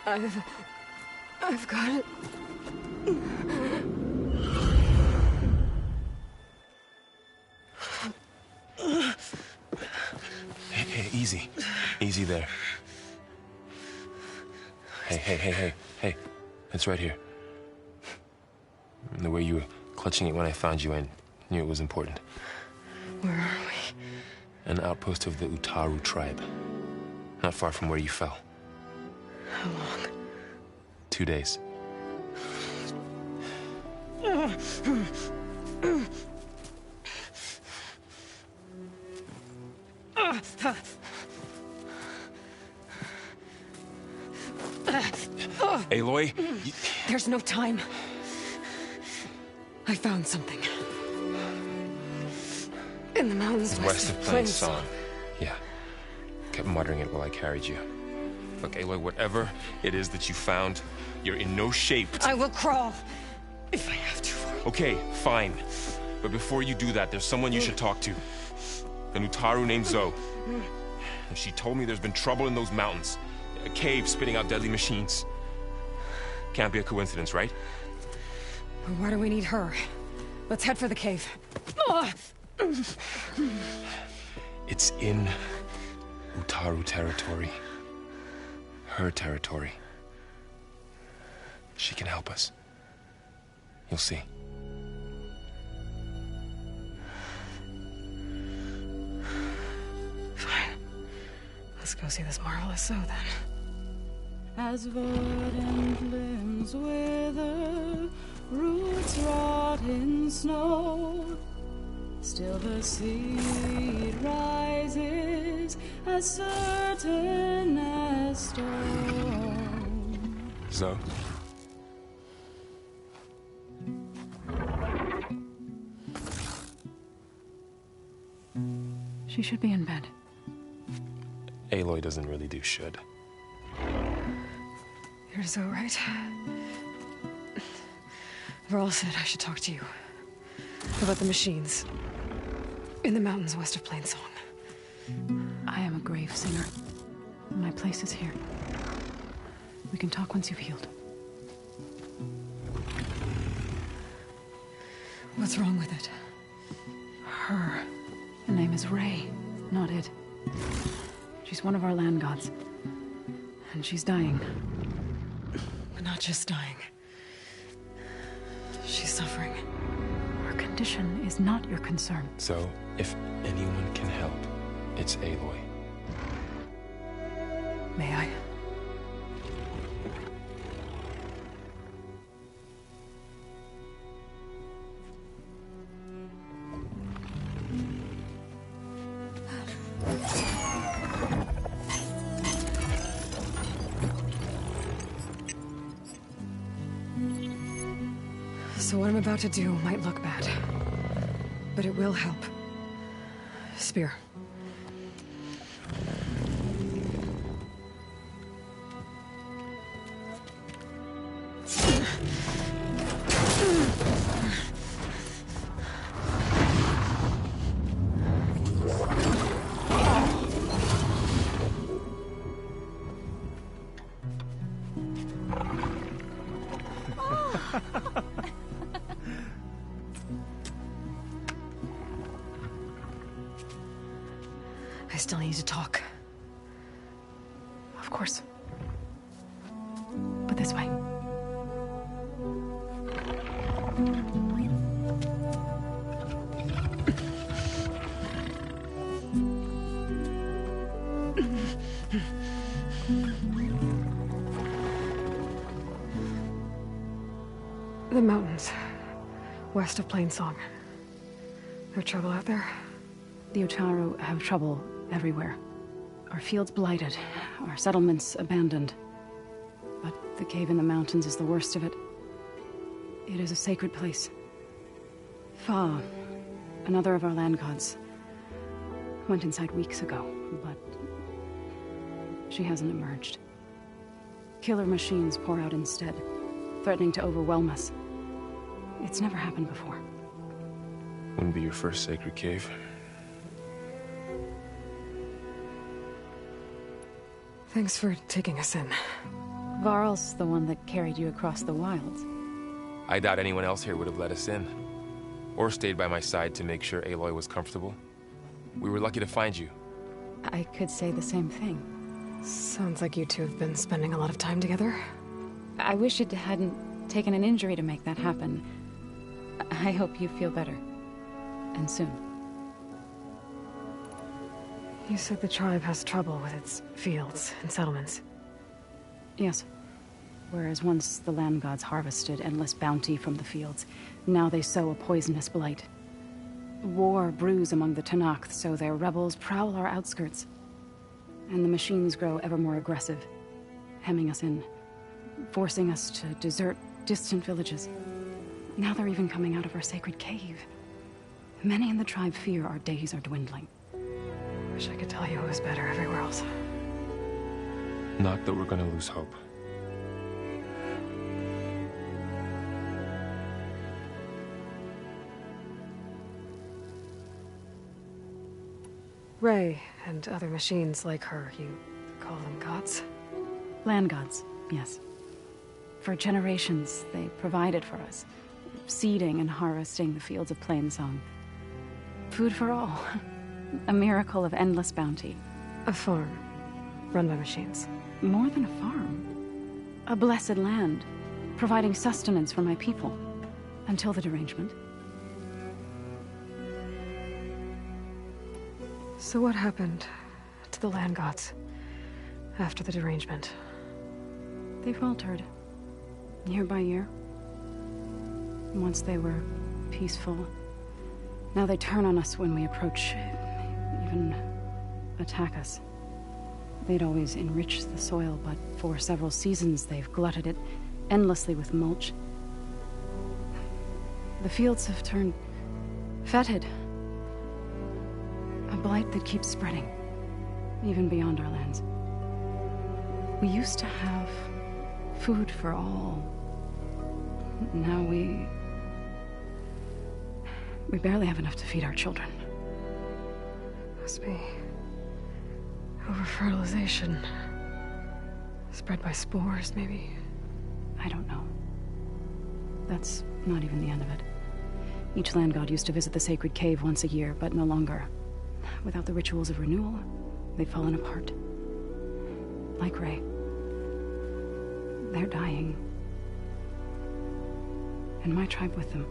I've got it. Hey, easy. Easy there. Hey. It's right here. The way you were clutching it when I found you, I knew it was important. Where are we? An outpost of the Utaru tribe. Not far from where you fell. How long? 2 days. Aloy? There's no time. I found something. In the mountains West of Plainsong. Yeah. Kept muttering it while I carried you. Look, Aloy, whatever it is that you found, you're in no shape to... I will crawl, if I have to. Okay, fine. But before you do that, there's someone you should talk to. An Utaru named Zoe. And she told me there's been trouble in those mountains. A cave spitting out deadly machines. Can't be a coincidence, right? Well, why do we need her? Let's head for the cave. It's in Utaru territory. Her territory. She can help us. You'll see. Fine. Let's go see this marvelous Zoe then. As verdant limbs wither, roots rot in snow, still the seed rises as certain as stone. Zoe? She should be in bed. Aloy doesn't really do should. You're Zoe, right? Varl said I should talk to you about the machines in the mountains west of Plainsong. I am a grave singer. My place is here. We can talk once you've healed. What's wrong with it? Her. The name is Ray, not it. She's one of our land gods. And she's dying. But not just dying. She's suffering. Her condition is not your concern. So, if anyone can help, it's Aloy. May I? So what I'm about to do might look bad, but it will help. Spear. I still need to talk. Of course. But this way. The mountains, west of Plainsong. No trouble out there? The Utaru have trouble everywhere. Our fields blighted, our settlements abandoned. But the cave in the mountains is the worst of it. It is a sacred place. Fa, another of our land gods, went inside weeks ago, but she hasn't emerged. Killer machines pour out instead, threatening to overwhelm us. It's never happened before. Wouldn't be your first sacred cave. Thanks for taking us in. Varl's the one that carried you across the wilds. I doubt anyone else here would have let us in. Or stayed by my side to make sure Aloy was comfortable. We were lucky to find you. I could say the same thing. Sounds like you two have been spending a lot of time together. I wish it hadn't taken an injury to make that happen. I hope you feel better. And soon. You said the tribe has trouble with its fields and settlements. Yes. Whereas once the land gods harvested endless bounty from the fields, now they sow a poisonous blight. War brews among the Tenakth, so their rebels prowl our outskirts. And the machines grow ever more aggressive, hemming us in, forcing us to desert distant villages. Now they're even coming out of our sacred cave. Many in the tribe fear our days are dwindling. Wish I could tell you it was better everywhere else. Not that we're gonna lose hope. Ray and other machines like her, you call them gods? Land gods, yes. For generations, they provided for us, seeding and harvesting the fields of Plainsong. Food for all. A miracle of endless bounty. A farm, run by machines. More than a farm. A blessed land, providing sustenance for my people. Until the derangement. So what happened to the land gods after the derangement? They faltered, year by year. Once they were peaceful. Now they turn on us when we approach, even attack us. They'd always enriched the soil, but for several seasons they've glutted it endlessly with mulch. The fields have turned fetid. A blight that keeps spreading, even beyond our lands. We used to have food for all. Now we barely have enough to feed our children. Must be over-fertilization. Spread by spores, maybe? I don't know. That's not even the end of it. Each land god used to visit the sacred cave once a year, but no longer. Without the rituals of renewal, they've fallen apart. Like Ray. They're dying. And my tribe with them.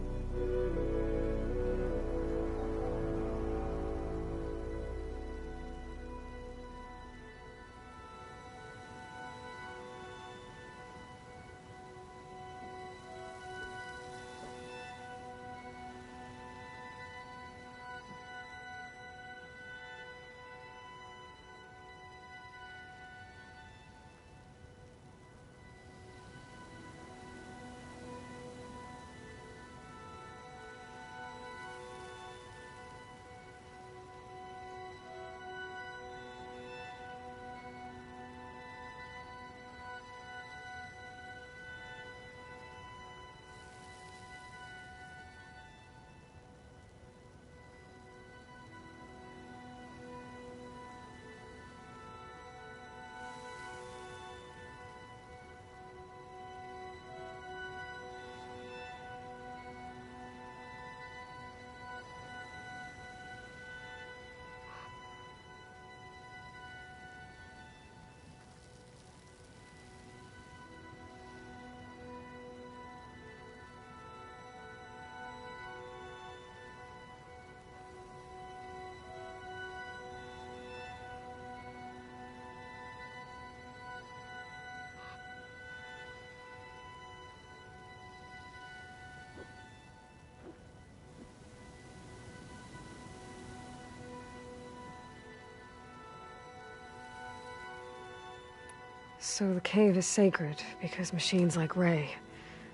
So the cave is sacred because machines like Ray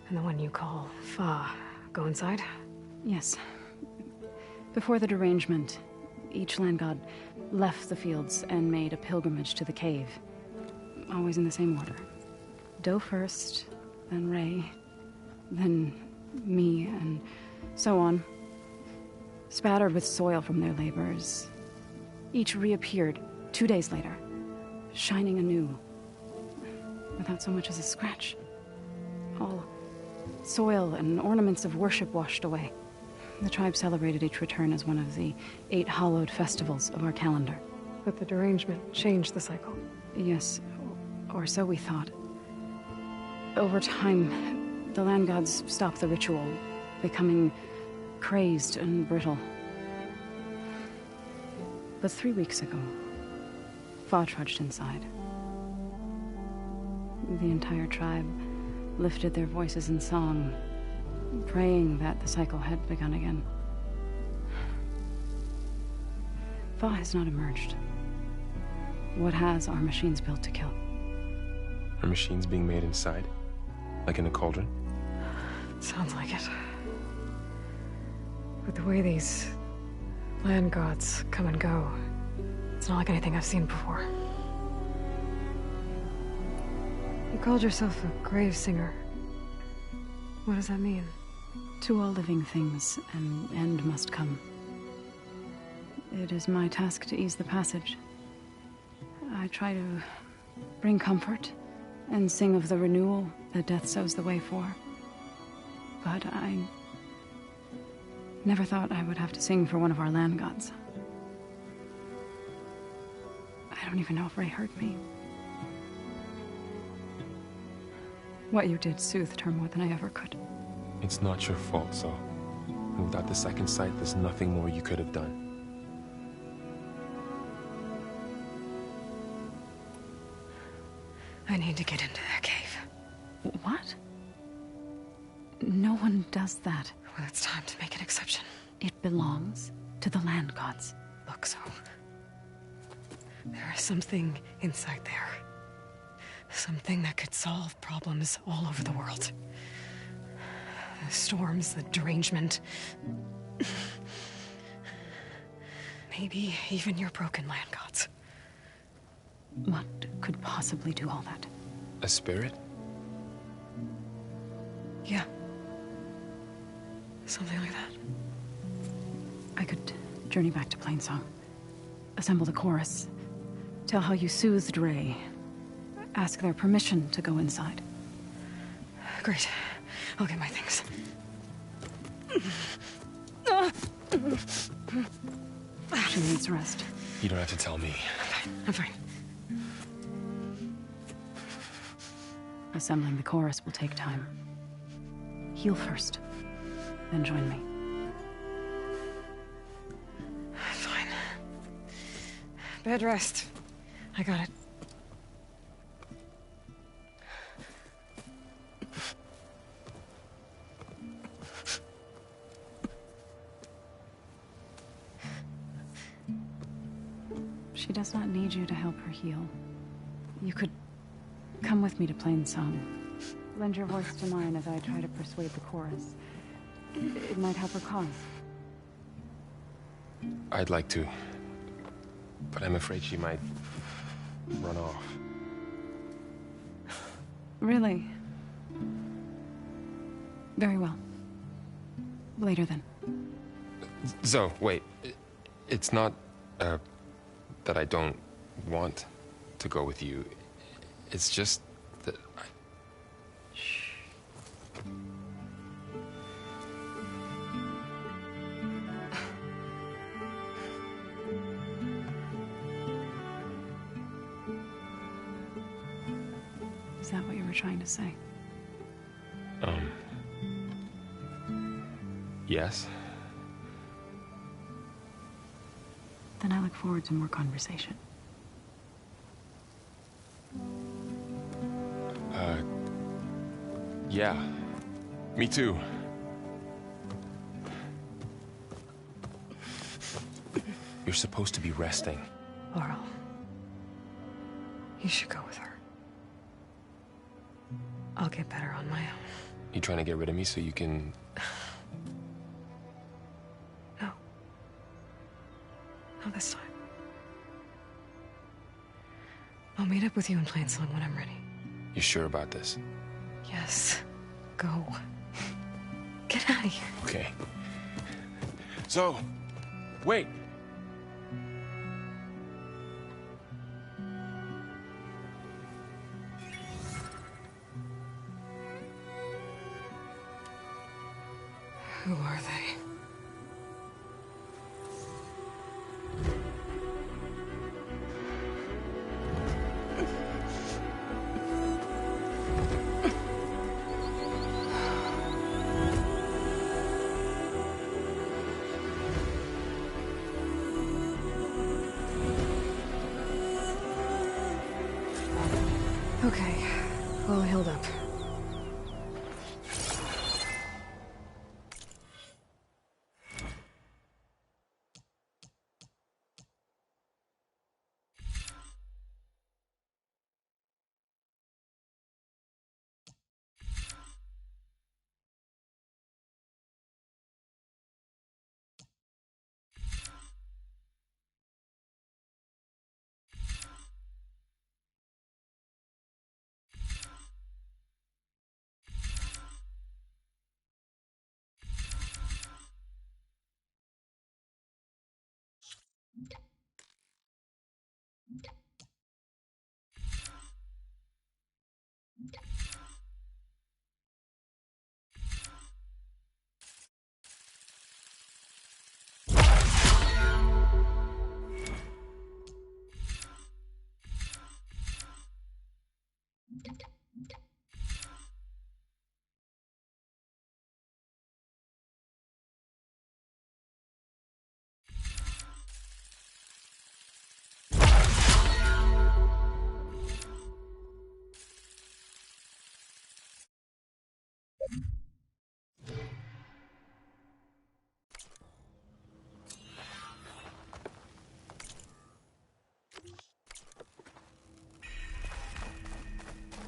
and the one you call Fa go inside? Yes. Before the derangement, each land god left the fields and made a pilgrimage to the cave. Always in the same order. Do first, then Ray, then me, and so on. Spattered with soil from their labors. Each reappeared 2 days later, shining anew. without so much as a scratch. All soil and ornaments of worship washed away. The tribe celebrated each return as one of the 8 hallowed festivals of our calendar. But the derangement changed the cycle. Yes, or so we thought. Over time, the land gods stopped the ritual, becoming crazed and brittle. But 3 weeks ago, Fa trudged inside. The entire tribe lifted their voices in song, praying that the cycle had begun again. Fa has not emerged. What has are machines built to kill. Are machines being made inside? Like in a cauldron? Sounds like it. But the way these land gods come and go, it's not like anything I've seen before. You called yourself a grave singer. What does that mean? To all living things, an end must come. It is my task to ease the passage. I try to bring comfort and sing of the renewal that death sows the way for. But I never thought I would have to sing for one of our land gods. I don't even know if Ray heard me. What you did soothed her more than I ever could. It's not your fault, Zoe. And without the second sight, there's nothing more you could have done. I need to get into that cave. What? No one does that. Well, it's time to make an exception. It belongs to the land gods. Look, Zoe. There is something inside there. Something that could solve problems all over the world. The storms, the derangement. Maybe even your broken land gods. What could possibly do all that? A spirit? Yeah. Something like that. I could journey back to Plainsong. Assemble the chorus. Tell how you soothed Ray. Ask their permission to go inside. Great. I'll get my things. She needs rest. You don't have to tell me. I'm fine. Assembling the chorus will take time. Heal first, then join me. Fine. Bed rest. I got it. She does not need you to help her heal. You could come with me to Plainsong. Lend your voice to mine as I try to persuade the chorus. It might help her cause. I'd like to. But I'm afraid she might run off. Really? Very well. Later then. Zoe, wait. It's not, that I don't want to go with you. It's just that I... Shh. Is that what you were trying to say? Yes? Then I look forward to more conversation. Yeah. Me too. You're supposed to be resting. Laurel. You should go with her. I'll get better on my own. You trying to get rid of me so you can... No. Not this time. I'll meet up with you in Plainsong when I'm ready. You sure about this? Yes. Go. Get out of here. Okay. So, wait. Who are they? Okay, all healed up.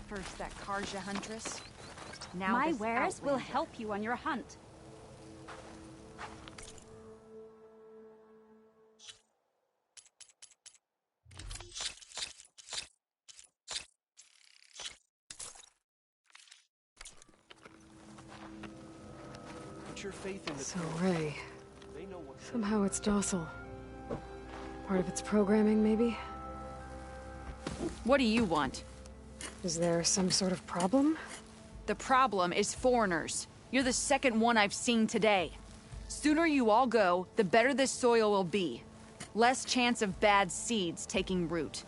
First that Carja Huntress. Now My this wares will Outlander. help you on your hunt. Put your faith in the So, Tau. Ray. They know what. Somehow it's docile. Part of its programming, maybe? What do you want? Is there some sort of problem? The problem is foreigners. You're the second one I've seen today. Sooner you all go, the better this soil will be. Less chance of bad seeds taking root.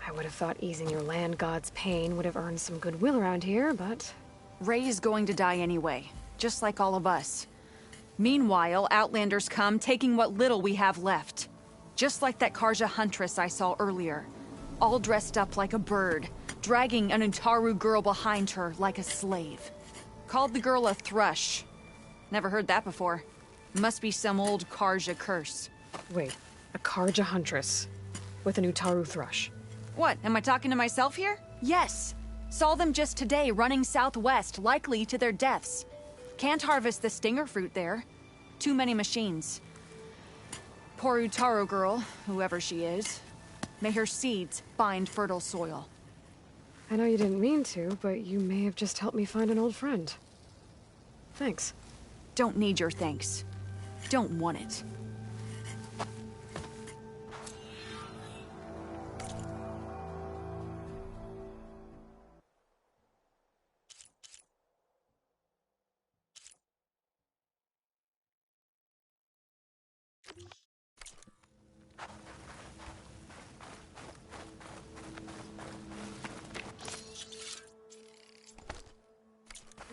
I would have thought easing your land god's pain would have earned some goodwill around here, but... Ray is going to die anyway, just like all of us. Meanwhile, Outlanders come, taking what little we have left. Just like that Carja Huntress I saw earlier. All dressed up like a bird, dragging an Utaru girl behind her like a slave. Called the girl a thrush. Never heard that before. Must be some old Carja curse. Wait, a Carja Huntress with an Utaru thrush. What, am I talking to myself here? Yes. Saw them just today running southwest, likely to their deaths. Can't harvest the stinger fruit there. Too many machines. Poor Utaru girl, whoever she is. May her seeds find fertile soil. I know you didn't mean to, but you may have just helped me find an old friend. Thanks. Don't need your thanks. Don't want it.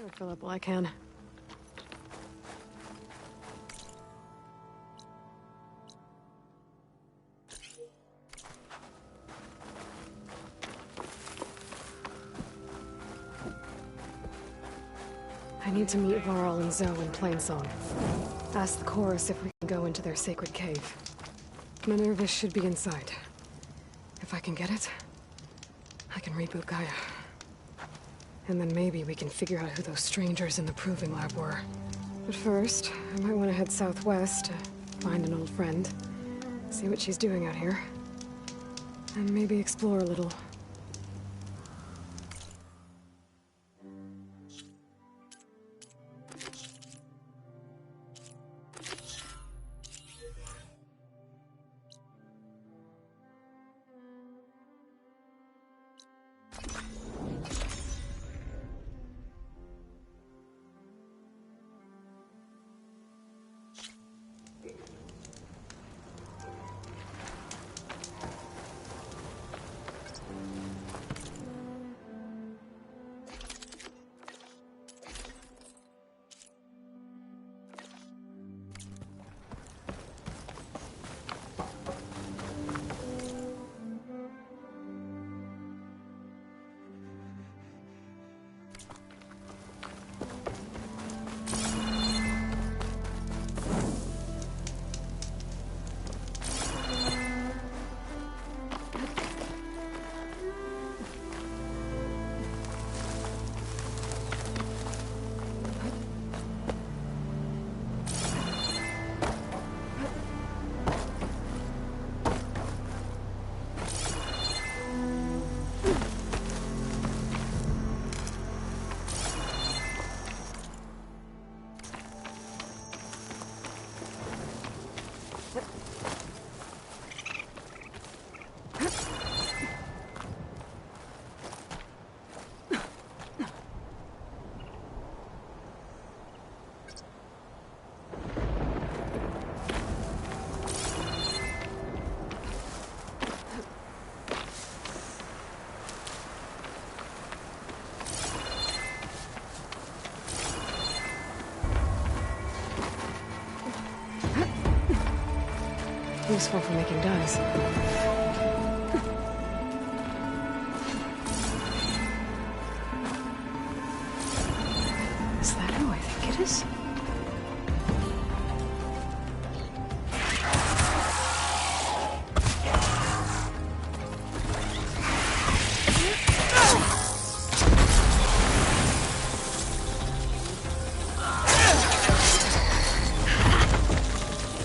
I'll fill up while I can. I need to meet Varl and Zoe in Plainsong. Ask the chorus if we can go into their sacred cave. Minervis should be inside. If I can get it, I can reboot Gaia. And then maybe we can figure out who those strangers in the proving lab were. But first, I might want to head southwest to find an old friend. See what she's doing out here. And maybe explore a little. useful for making dyes. Is that who I think it is?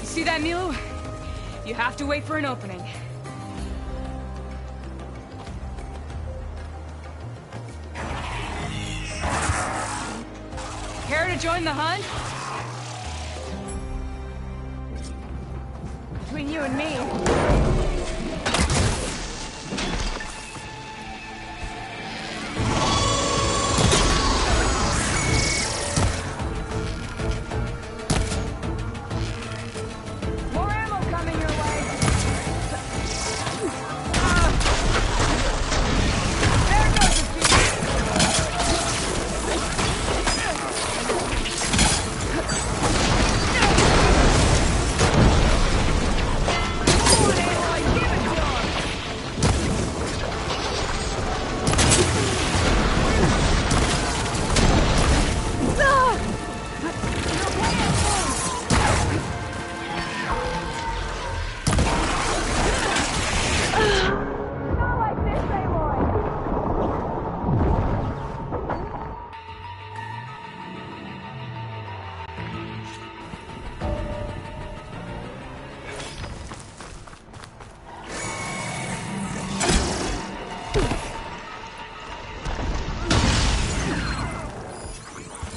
See that, Milu? You have to wait for an opening. Care to join the hunt? Between you and me. More ammo coming your way. There goes the feet.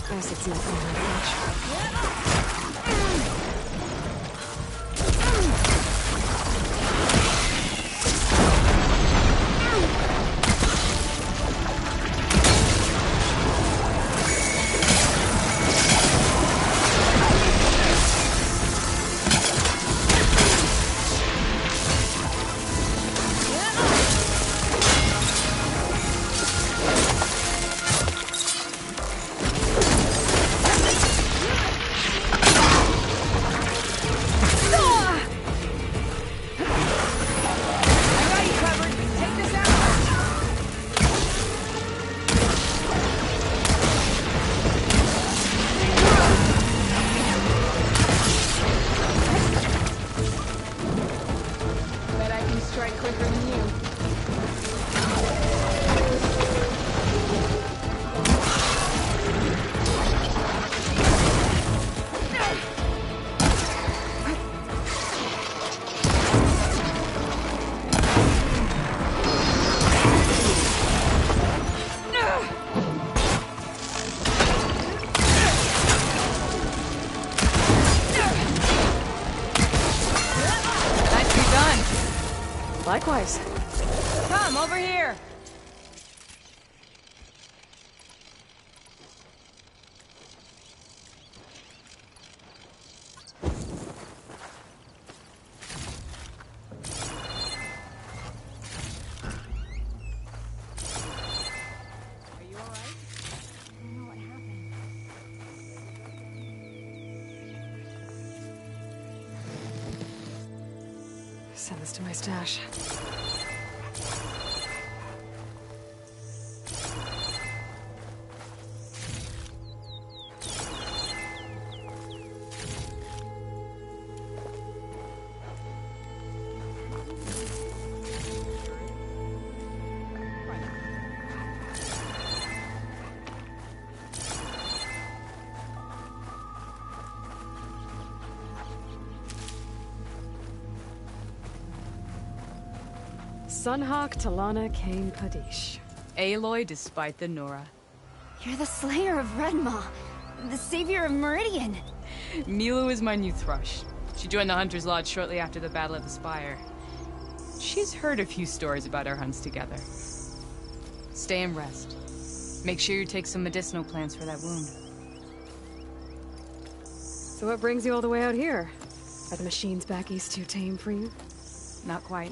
Guess it's not all that much. Bet I can strike quicker than you. Nicely done. Likewise. Come over here. Are you all right? I don't know what happened. Send this to my stash. Sunhawk Talana Kane Padish. Aloy despite the Nora. You're the slayer of Redmaw, the savior of Meridian. Milu is my new thrush. She joined the Hunter's Lodge shortly after the Battle of the Spire. She's heard a few stories about our hunts together. Stay and rest. Make sure you take some medicinal plants for that wound. So what brings you all the way out here? Are the machines back east too tame for you? Not quite.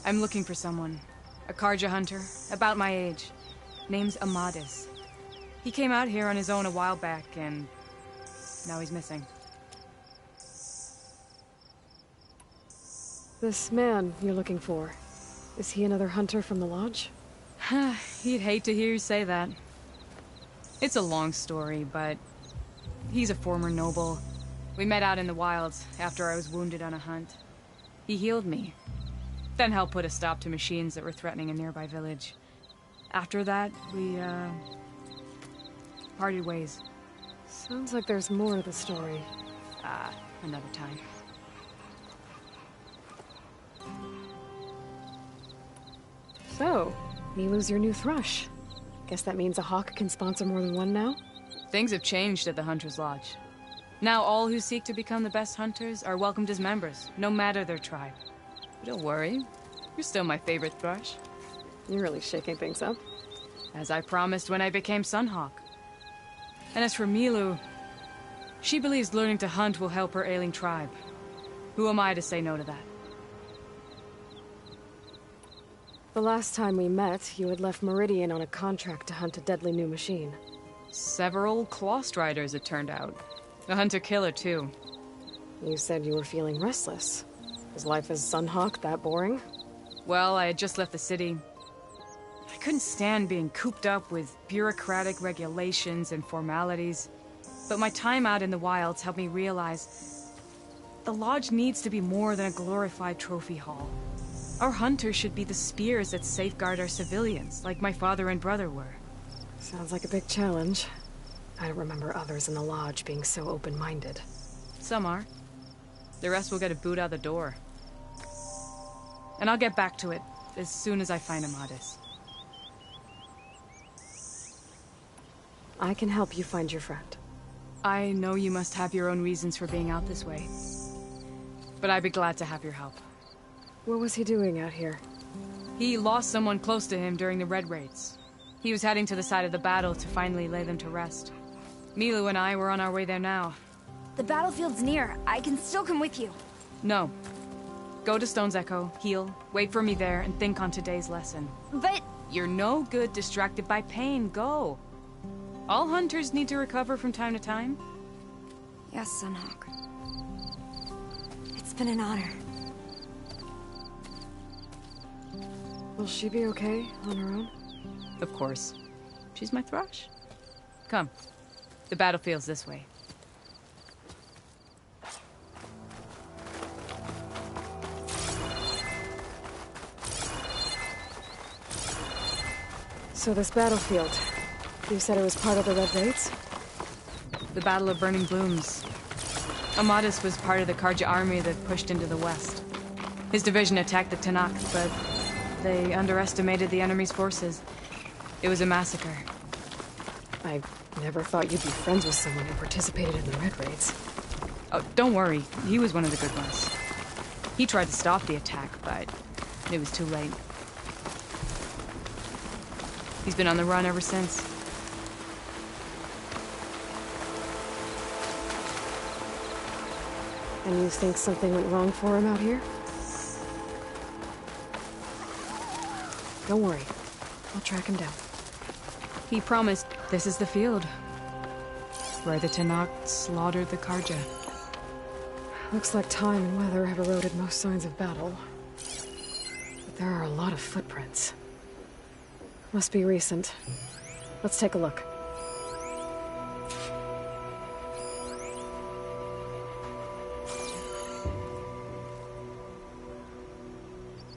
I'm looking for someone. A Karja hunter, about my age. Name's Amadis. He came out here on his own a while back, and now he's missing. This man you're looking for, is he another hunter from the Lodge? He'd hate to hear you say that. It's a long story, but he's a former noble. We met out in the wilds after I was wounded on a hunt. He healed me, then helped put a stop to machines that were threatening a nearby village. After that, we, parted ways. Sounds like there's more to the story. Another time. So, Milu's your new thrush. Guess that means a hawk can sponsor more than one now? Things have changed at the Hunter's Lodge. Now all who seek to become the best hunters are welcomed as members, no matter their tribe. But don't worry, you're still my favorite thrush. You're really shaking things up. As I promised when I became Sunhawk. And as for Milu, she believes learning to hunt will help her ailing tribe. Who am I to say no to that? The last time we met, you had left Meridian on a contract to hunt a deadly new machine. Several Clawstriders, it turned out. A hunter-killer, too. You said you were feeling restless. Is life as Sunhawk that boring? Well, I had just left the city. I couldn't stand being cooped up with bureaucratic regulations and formalities. But my time out in the wilds helped me realize the Lodge needs to be more than a glorified trophy hall. Our hunters should be the spears that safeguard our civilians, like my father and brother were. Sounds like a big challenge. I don't remember others in the Lodge being so open-minded. Some are. The rest will get a boot out the door. And I'll get back to it as soon as I find Amadis. I can help you find your friend. I know you must have your own reasons for being out this way. But I'd be glad to have your help. What was he doing out here? He lost someone close to him during the Red Raids. He was heading to the side of the battle to finally lay them to rest. Milu and I were on our way there now. The battlefield's near. I can still come with you. No. Go to Stone's Echo, heal, wait for me there, and think on today's lesson. But... You're no good distracted by pain. Go. All hunters need to recover from time to time. Yes, Sunhawk. It's been an honor. Will she be okay on her own? Of course. She's my thrush. Come. The battlefield's this way. So this battlefield, you said it was part of the Red Raids? The Battle of Burning Blooms. Amadis was part of the Karja army that pushed into the west. His division attacked the Tanakh, but they underestimated the enemy's forces. It was a massacre. I never thought you'd be friends with someone who participated in the Red Raids. Oh, don't worry. He was one of the good ones. He tried to stop the attack, but it was too late. He's been on the run ever since. And you think something went wrong for him out here? Don't worry. I'll track him down. He promised this is the field. Where the Tanakh slaughtered the Karja. Looks like time and weather have eroded most signs of battle. But there are a lot of footprints. Must be recent. Let's take a look.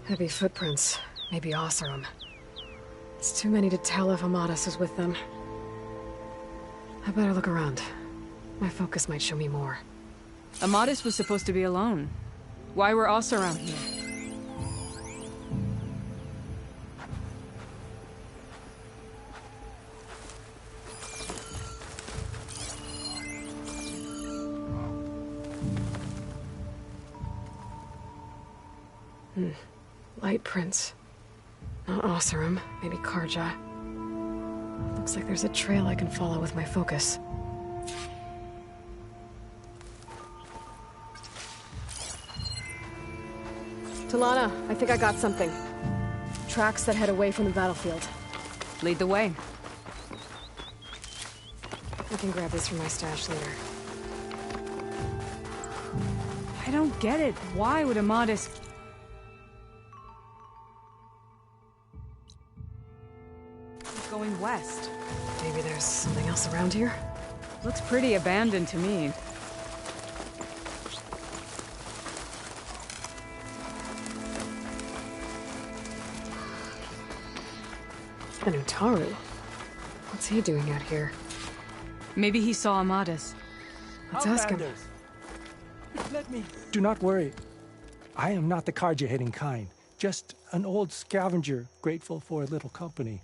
Heavy footprints. Maybe Oseram. It's too many to tell if Amadis is with them. I better look around. My focus might show me more. Amadis was supposed to be alone. Why were Oseram here? Light prints. Not Oseram, maybe Karja. Looks like there's a trail I can follow with my focus. Talana, I think I got something. Tracks that head away from the battlefield. Lead the way. I can grab this from my stash later. I don't get it. Why would Amadis... going west. Maybe there's something else around here? Looks pretty abandoned to me. And Utaru. What's he doing out here? Maybe he saw Amadis. Let's ask him. Outlanders, let me. Do not worry. I am not the Karja-hating kind. Just an old scavenger grateful for a little company.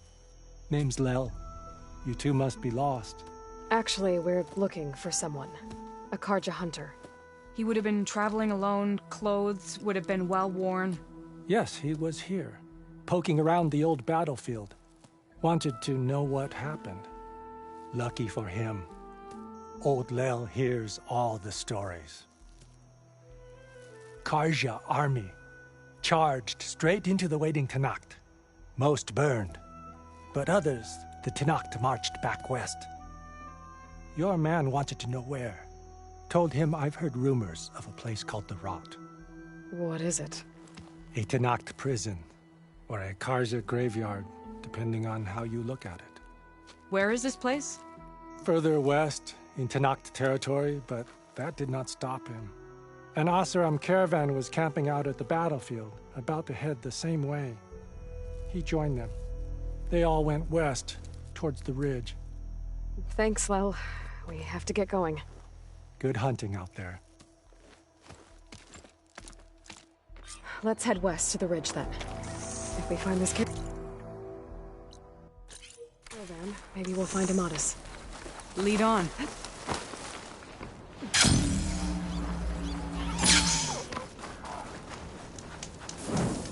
Name's Lel. You two must be lost. Actually, we're looking for someone. A Karja hunter. He would have been traveling alone, clothes would have been well worn. Yes, he was here, poking around the old battlefield. Wanted to know what happened. Lucky for him, old Lel hears all the stories. Karja army charged straight into the waiting Tenakth. Most burned, but others, the Tenakth marched back west. Your man wanted to know where. Told him I've heard rumors of a place called the Rot. What is it? A Tenakth prison, or a Karja graveyard, depending on how you look at it. Where is this place? Further west, in Tenakth territory, but that did not stop him. An Oseram caravan was camping out at the battlefield, about to head the same way. He joined them. They all went west, towards the ridge. Thanks, Lel. We have to get going. Good hunting out there. Let's head west to the ridge, then. If we find this kid... Well then, maybe we'll find Amadis. Lead on.